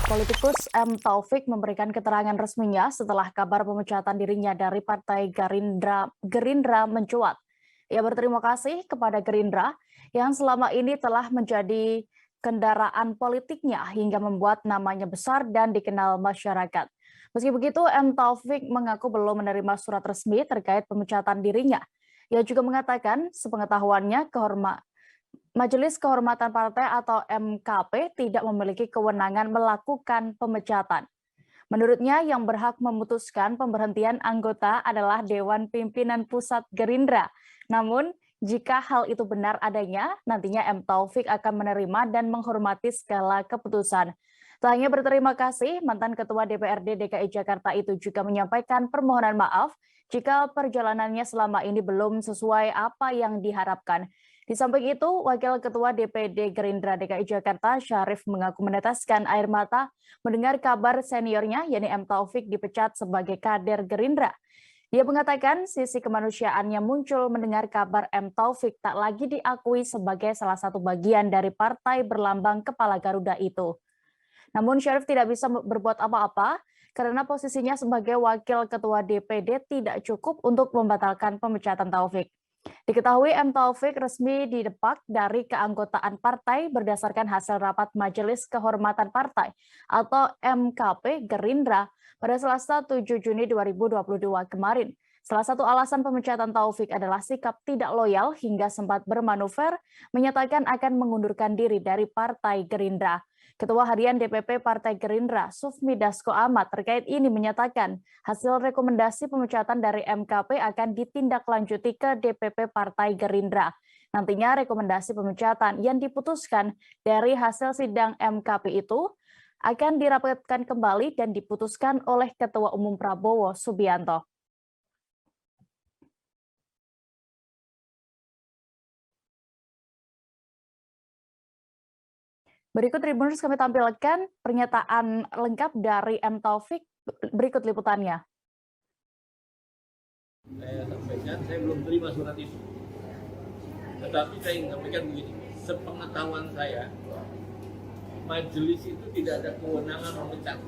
Politikus M. Taufik memberikan keterangan resminya setelah kabar pemecatan dirinya dari Partai Gerindra mencuat. Ia berterima kasih kepada Gerindra yang selama ini telah menjadi kendaraan politiknya hingga membuat namanya besar dan dikenal masyarakat. Meski begitu, M. Taufik mengaku belum menerima surat resmi terkait pemecatan dirinya. Ia juga mengatakan sepengetahuannya Majelis Kehormatan Partai atau MKP tidak memiliki kewenangan melakukan pemecatan. Menurutnya, yang berhak memutuskan pemberhentian anggota adalah Dewan Pimpinan Pusat Gerindra. Namun, jika hal itu benar adanya, nantinya M. Taufik akan menerima dan menghormati segala keputusan. Tak hanya berterima kasih, mantan Ketua DPRD DKI Jakarta itu juga menyampaikan permohonan maaf jika perjalanannya selama ini belum sesuai apa yang diharapkan. Di samping itu, Wakil Ketua DPD Gerindra DKI Jakarta, Syarif, mengaku meneteskan air mata mendengar kabar seniornya, yakni M. Taufik, dipecat sebagai kader Gerindra. Dia mengatakan sisi kemanusiaannya muncul mendengar kabar M. Taufik tak lagi diakui sebagai salah satu bagian dari partai berlambang kepala Garuda itu. Namun Syarif tidak bisa berbuat apa-apa karena posisinya sebagai Wakil Ketua DPD tidak cukup untuk membatalkan pemecatan Taufik. Diketahui M. Taufik resmi didepak dari keanggotaan partai berdasarkan hasil rapat Majelis Kehormatan Partai atau MKP Gerindra pada Selasa 7 Juni 2022 kemarin. Salah satu alasan pemecatan Taufik adalah sikap tidak loyal hingga sempat bermanuver menyatakan akan mengundurkan diri dari Partai Gerindra. Ketua Harian DPP Partai Gerindra, Sufmi Dasko Ahmad, terkait ini menyatakan hasil rekomendasi pemecatan dari MKP akan ditindaklanjuti ke DPP Partai Gerindra. Nantinya rekomendasi pemecatan yang diputuskan dari hasil sidang MKP itu akan dirapatkan kembali dan diputuskan oleh Ketua Umum Prabowo Subianto. Berikut Tribuners kami tampilkan pernyataan lengkap dari M. Taufik. Berikut liputannya. Saya sampaikan, saya belum terima surat itu. Tetapi saya ingin sampaikan begini, sepengetahuan saya, majelis itu tidak ada kewenangan memecat.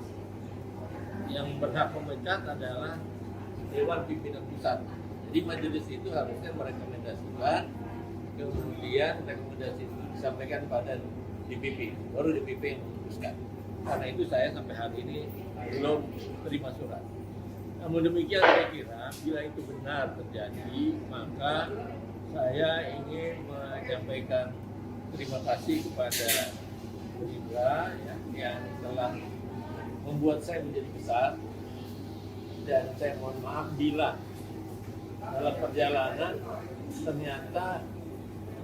Yang berhak memecat adalah Dewan Pimpinan Pusat. Jadi majelis itu harusnya merekomendasikan, kemudian rekomendasi itu disampaikan pada DPP, baru DPP yang memutuskan. Karena itu saya sampai hari ini belum terima surat. Namun demikian saya kira bila itu benar terjadi, maka saya ingin menyampaikan terima kasih kepada Gerindra yang telah membuat saya menjadi besar, dan saya mohon maaf bila dalam perjalanan ternyata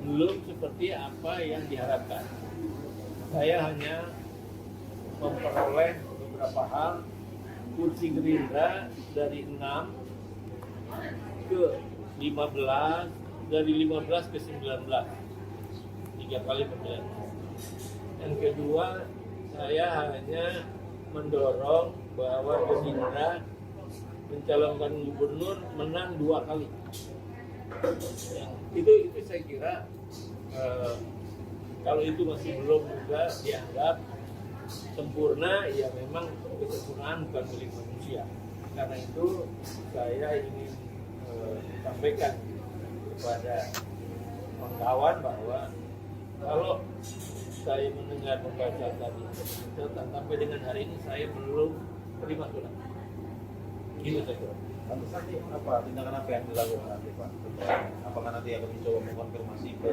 belum seperti apa yang diharapkan. Saya hanya memperoleh beberapa hal, kursi Gerindra dari 6 ke 15, dari 15 ke 19, 3 kali pemilihan. Yang kedua, saya hanya mendorong bahwa Gerindra mencalonkan gubernur menang 2 kali. Itu saya kira kalau itu masih belum juga dianggap sempurna, ya memang kesempurnaan bukan milik manusia. Karena itu saya ingin sampaikan kepada kawan bahwa kalau saya mendengar membaca tadi, sampai dengan hari ini saya belum terima surat. Gitu saya kira. Nanti apa tindakan apa yang dilakukan nanti Pak? Apakah nanti akan mencoba mengonfirmasi ke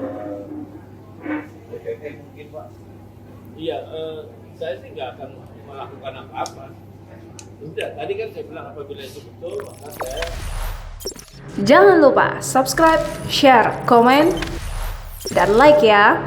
DPP mungkin Pak? Iya, saya sih nggak akan melakukan apa-apa. Sudah, tadi kan saya bilang apabila itu betul, maka saya... Jangan lupa subscribe, share, komen, dan like ya.